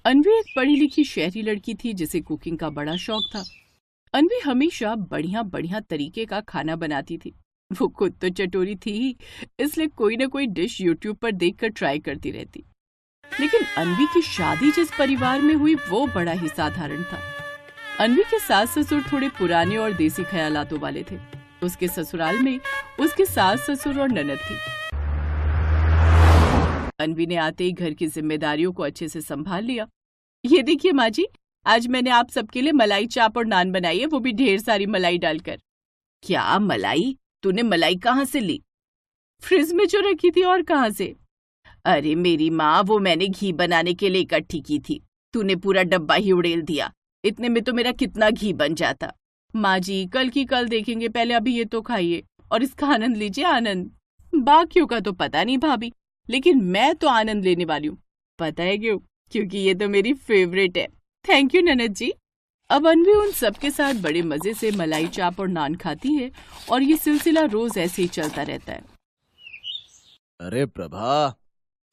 अन्वी एक पढ़ी लिखी शहरी लड़की थी जिसे कुकिंग का बड़ा शौक था। अन्वी हमेशा बढ़िया बढ़िया तरीके का खाना बनाती थी। वो खुद तो चटोरी थी ही, इसलिए कोई ना कोई डिश यूट्यूब पर देखकर ट्राई करती रहती। लेकिन अन्वी की शादी जिस परिवार में हुई वो बड़ा ही साधारण था। अन्वी के सास ससुर थोड़े पुराने और देसी ख्यालातों वाले थे। उसके ससुराल में उसके सास ससुर और ननद थी। अन्वी ने आते ही घर की जिम्मेदारियों को अच्छे से संभाल लिया। ये देखिए माँ जी, आज मैंने आप सबके लिए मलाई चाप और नान बनाई है, वो भी ढेर सारी मलाई डालकर। क्या मलाई? तूने मलाई कहाँ से ली? फ्रिज में जो रखी थी, और कहाँ से? अरे मेरी माँ, वो मैंने घी बनाने के लिए इकट्ठी की थी। तूने पूरा डब्बा ही उड़ेल दिया। इतने में तो मेरा कितना घी बन जाता। माँ जी, कल की कल देखेंगे, पहले अभी ये तो खाइए और इसका आनंद लीजिए। आनंद? बाकियों का तो पता नहीं भाभी, लेकिन मैं तो आनंद लेने वाली हूँ। पता है क्यों? क्योंकि ये तो मेरी फेवरेट है। थैंक यू ननद जी। अब अन्वी उन सबके साथ बड़े मजे से मलाई चाप और नान खाती है और ये सिलसिला रोज ऐसे ही चलता रहता है। अरे प्रभा,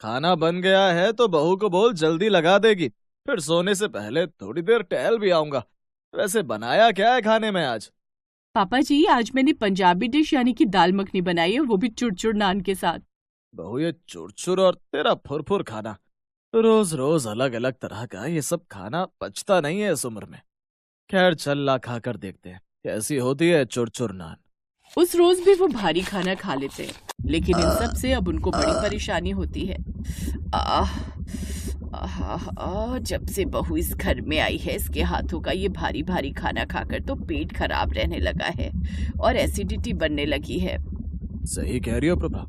खाना बन गया है तो बहू को बोल जल्दी लगा देगी, फिर सोने से पहले थोड़ी देर टहल भी आऊंगा। वैसे बनाया क्या है खाने में आज? पापा जी, आज मैंने पंजाबी डिश यानी कि दाल मखनी बनाई है, वो भी चुरचुर नान के साथ। बहू, ये चुरचुर और तेरा फुरफुर खाना, रोज रोज अलग अलग तरह का, ये सब खाना पचता नहीं है इस उम्र में। खैर चल ला, खा कर देखते हैं कैसी होती है चुरचुर नान। उस रोज भी वो भारी खाना खा लेते हैं, लेकिन इन सब से अब उनको बड़ी परेशानी होती है। आह जब से बहू इस घर में आई है, इसके हाथों का ये भारी भारी खाना खाकर तो पेट खराब रहने लगा है और एसिडिटी बनने लगी है। सही कह रही हो प्रभा,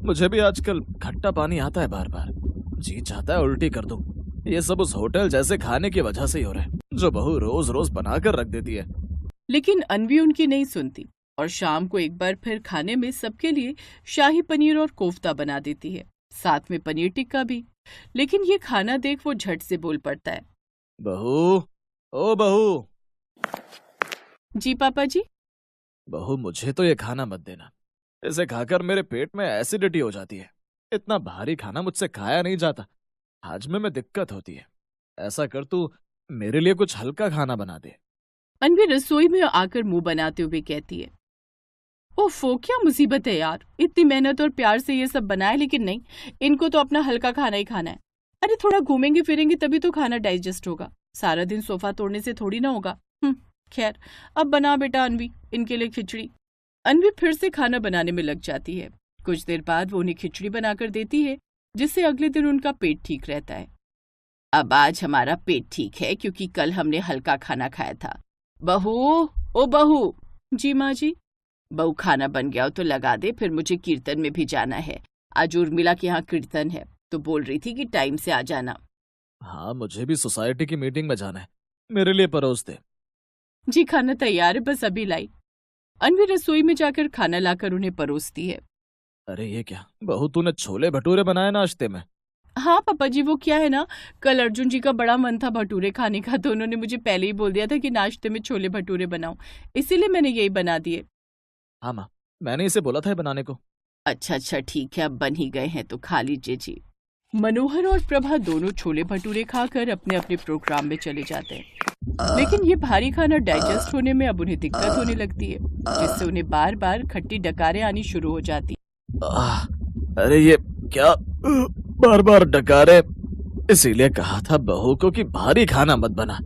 मुझे भी आजकल खट्टा पानी आता है बार बार। जी चाहता है उल्टी कर दूं। ये सब उस होटल जैसे खाने की वजह से ही हो रहा है, जो बहू रोज रोज बनाकर रख देती है। लेकिन अन्वी उनकी नहीं सुनती और शाम को एक बार फिर खाने में सबके लिए शाही पनीर और कोफ्ता बना देती है, साथ में पनीर टिक्का भी। लेकिन ये खाना देख वो झट से बोल पड़ता है। बहू, ओ बहू। जी पापा जी। बहू, मुझे तो ये खाना मत देना, इसे खाकर मेरे पेट में एसिडिटी हो जाती है। इतना भारी खाना मुझसे खाया नहीं जाता, हाजमे में दिक्कत होती है। ऐसा कर, तू मेरे लिए कुछ हल्का खाना बना दे। अन्वी रसोई में आकर मुंह बनाते हुए कहती है, ओफो, क्या मुसीबत है यार, इतनी मेहनत और प्यार से ये सब बनाए, लेकिन नहीं, इनको तो अपना हल्का खाना ही खाना है। अरे थोड़ा घूमेंगे फिरेंगे तभी तो खाना डाइजेस्ट होगा, सारा दिन सोफा तोड़ने से थोड़ी ना होगा। खैर, अब बना बेटा अन्वी इनके लिए खिचड़ी। अन्वी फिर से खाना बनाने में लग जाती है। कुछ देर बाद वो उन्हें खिचड़ी बनाकर देती है, जिससे अगले दिन उनका पेट ठीक रहता है। अब आज हमारा पेट ठीक है क्योंकि कल हमने हल्का खाना खाया था। बहू, ओ बहू। जी माँ जी। बहू, खाना बन गया हो तो लगा दे, फिर मुझे कीर्तन में भी जाना है। आज उर्मिला के यहाँ कीर्तन है, तो बोल रही थी कि टाइम से आ जाना। हाँ, मुझे भी सोसाइटी की मीटिंग में जाना है, मेरे लिए परोस दे। जी खाना तैयार है, बस अभी लाई। अन्वी रसोई में जाकर खाना लाकर उन्हें परोसती है। अरे ये क्या बहू, तूने छोले भटूरे बनाए नाश्ते में? हाँ पापा जी, वो क्या है ना, कल अर्जुन जी का बड़ा मन था भटूरे खाने का, तो उन्होंने मुझे पहले ही बोल दिया था कि नाश्ते में छोले भटूरे बनाओ, इसीलिए मैंने यही बना दिए। हाँ माँ, मैंने इसे बोला था बनाने को। अच्छा ठीक है, अब बन ही गए हैं तो खा लीजिए जी। मनोहर और प्रभा दोनों छोले भटूरे खाकर अपने अपने प्रोग्राम में चले जाते हैं। लेकिन ये भारी खाना डाइजेस्ट होने में अब उन्हें दिक्कत होने लगती है, जिससे उन्हें बार बार खट्टी डकारें आनी शुरू हो जाती। अरे ये क्या, बार बार डकारे। इसीलिए कहा था बहू को कि भारी खाना मत बना,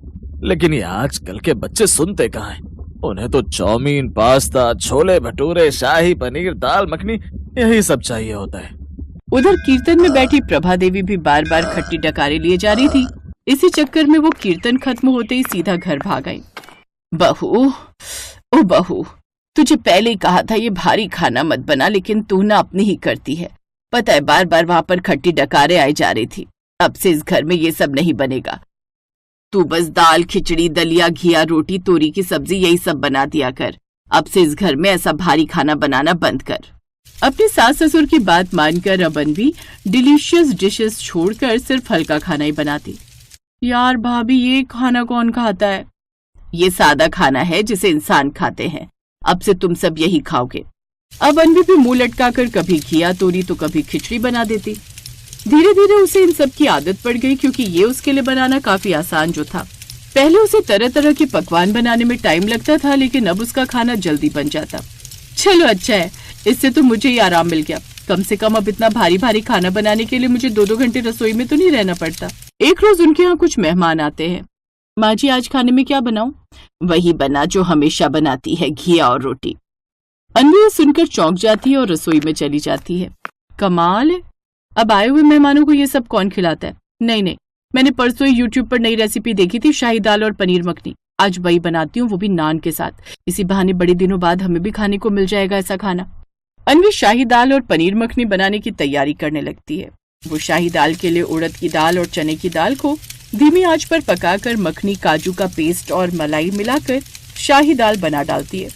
लेकिन ये आजकल के बच्चे सुनते कहाँ हैं। उन्हें तो चाउमीन, पास्ता, छोले भटूरे, शाही पनीर, दाल मखनी, यही सब चाहिए होता है। उधर कीर्तन में बैठी प्रभा देवी भी बार बार खट्टी डकारे लिए जा रही थी। इसी चक्कर में वो कीर्तन खत्म होते ही सीधा घर भाग आई। बहू, ओ बहू, तुझे पहले ही कहा था ये भारी खाना मत बना, लेकिन तू ना अपनी ही करती है। पता है बार बार वहां पर खट्टी डकारे आई जा रही थी। अब से इस घर में ये सब नहीं बनेगा। तू बस दाल, खिचड़ी, दलिया, घिया, रोटी, तोरी की सब्जी, यही सब बना दिया कर। अब से इस घर में ऐसा भारी खाना बनाना बंद कर। अपने सास ससुर की बात मानकर अब अन्वी डिलीशियस डिशेस छोड़कर सिर्फ हल्का खाना ही बनाती। यार भाभी, ये खाना कौन खाता है? ये सादा खाना है जिसे इंसान खाते हैं। अब से तुम सब यही खाओगे। अब अन्वी भी मुंह लटकाकर कभी घिया तोरी तो कभी खिचड़ी बना देती। धीरे धीरे उसे इन सब की आदत पड़ गई, क्योंकि ये उसके लिए बनाना काफी आसान जो था। पहले उसे तरह तरह के पकवान बनाने में टाइम लगता था, लेकिन अब उसका खाना जल्दी बन जाता। चलो अच्छा है, इससे तो मुझे ही आराम मिल गया। कम से कम अब इतना भारी भारी खाना बनाने के लिए मुझे 2-2 घंटे रसोई में तो नहीं रहना पड़ता। एक रोज उनके यहाँ कुछ मेहमान आते हैं। माँ जी, आज खाने में क्या बनाऊं? वही बना जो हमेशा बनाती है, घिया और रोटी। अन्वी सुनकर चौंक जाती है और रसोई में चली जाती है। कमाल है, अब आए हुए मेहमानों को ये सब कौन खिलाता है? नहीं, मैंने परसों ही यूट्यूब पर नई रेसिपी देखी थी, शाही दाल और पनीर मखनी। आज वही बनाती हूँ, वो भी नान के साथ। इसी बहाने बड़े दिनों बाद हमें भी खाने को मिल जाएगा ऐसा खाना। अन्वी शाही दाल और पनीर मखनी बनाने की तैयारी करने लगती है। वो शाही दाल के लिए उड़द की दाल और चने की दाल को धीमी आंच पर पकाकर मखनी, काजू का पेस्ट और मलाई मिलाकर शाही दाल बना डालती है।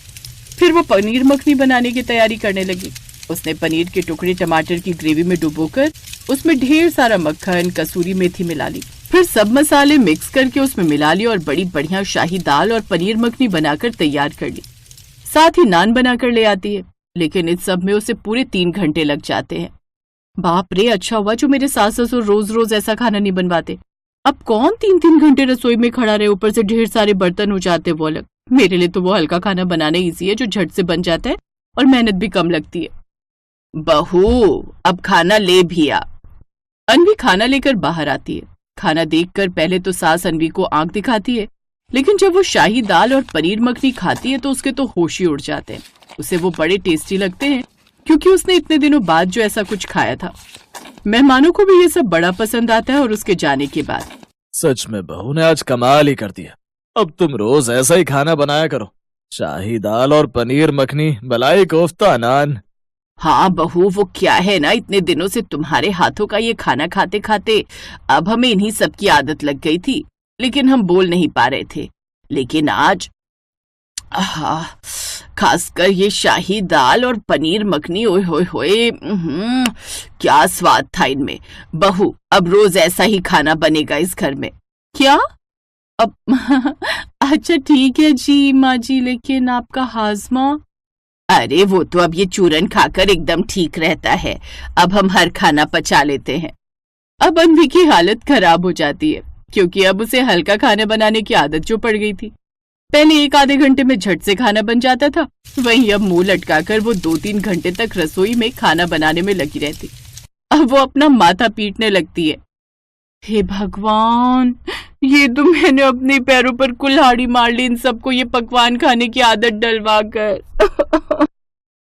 फिर वो पनीर मखनी बनाने की तैयारी करने लगी। उसने पनीर के टुकड़े टमाटर की ग्रेवी में डुबोकर उसमें ढेर सारा मक्खन, कसूरी मेथी मिला ली। फिर सब मसाले मिक्स करके उसमें मिला लिए और बड़ी बढ़िया शाही दाल और पनीर मखनी बनाकर तैयार कर ली। साथ ही नान बनाकर ले आती है, लेकिन इस सब में उसे पूरे 3 घंटे लग जाते हैं। बाप रे, अच्छा हुआ जो मेरे सास ससुर रोज रोज ऐसा खाना नहीं बनवाते। अब कौन 3-3 घंटे रसोई में खड़ा रहे, ऊपर से ढेर सारे बर्तन हो जाते वो अलग। मेरे लिए तो वो हल्का खाना बनाना इजी है, जो झट से बन जाता है और मेहनत भी कम लगती है। बहू, अब खाना ले भी आ। अन्वी खाना लेकर बाहर आती है। खाना देखकर पहले तो सास अन्वी को आंख दिखाती है, लेकिन जब वो शाही दाल और पनीर मखनी खाती है तो उसके तो होश ही उड़ जाते हैं। उसे वो बड़े टेस्टी लगते हैं, क्योंकि उसने इतने दिनों बाद जो ऐसा कुछ खाया था। मेहमानों को भी ये सब बड़ा पसंद आता है। और उसके जाने के बाद सच में बहू ने आज कमाल ही कर दिया। अब तुम रोज ऐसा ही खाना बनाया करो, शाही दाल और पनीर मखनी, मलाई कोफ्ता, नान। हाँ बहू, वो क्या है ना, इतने दिनों से तुम्हारे हाथों का ये खाना खाते खाते अब हमें इन्हीं सब की आदत लग गई थी, लेकिन हम बोल नहीं पा रहे थे। लेकिन आज खासकर ये शाही दाल और पनीर मखनी, ओए होए होए, क्या स्वाद था इनमें। बहू, अब रोज ऐसा ही खाना बनेगा इस घर में। क्या? अब अच्छा ठीक है जी माँ जी, लेकिन आपका हाजमा? अरे वो तो अब ये चूरन खाकर एकदम ठीक रहता है। अब हम हर खाना पचा लेते हैं। अब अन्वी की हालत खराब हो जाती है, क्योंकि अब उसे हल्का खाना बनाने की आदत जो पड़ गई थी। पहले 1 आधे घंटे में झट से खाना बन जाता था, वहीं अब मुंह लटकाकर वो 2-3 घंटे तक रसोई में खाना बनाने में लगी रहती। अब वो अपना माथा पीटने लगती है। हे भगवान, ये तो मैंने अपने पैरों पर कुल्हाड़ी मार ली इन सबको ये पकवान खाने की आदत डलवा कर।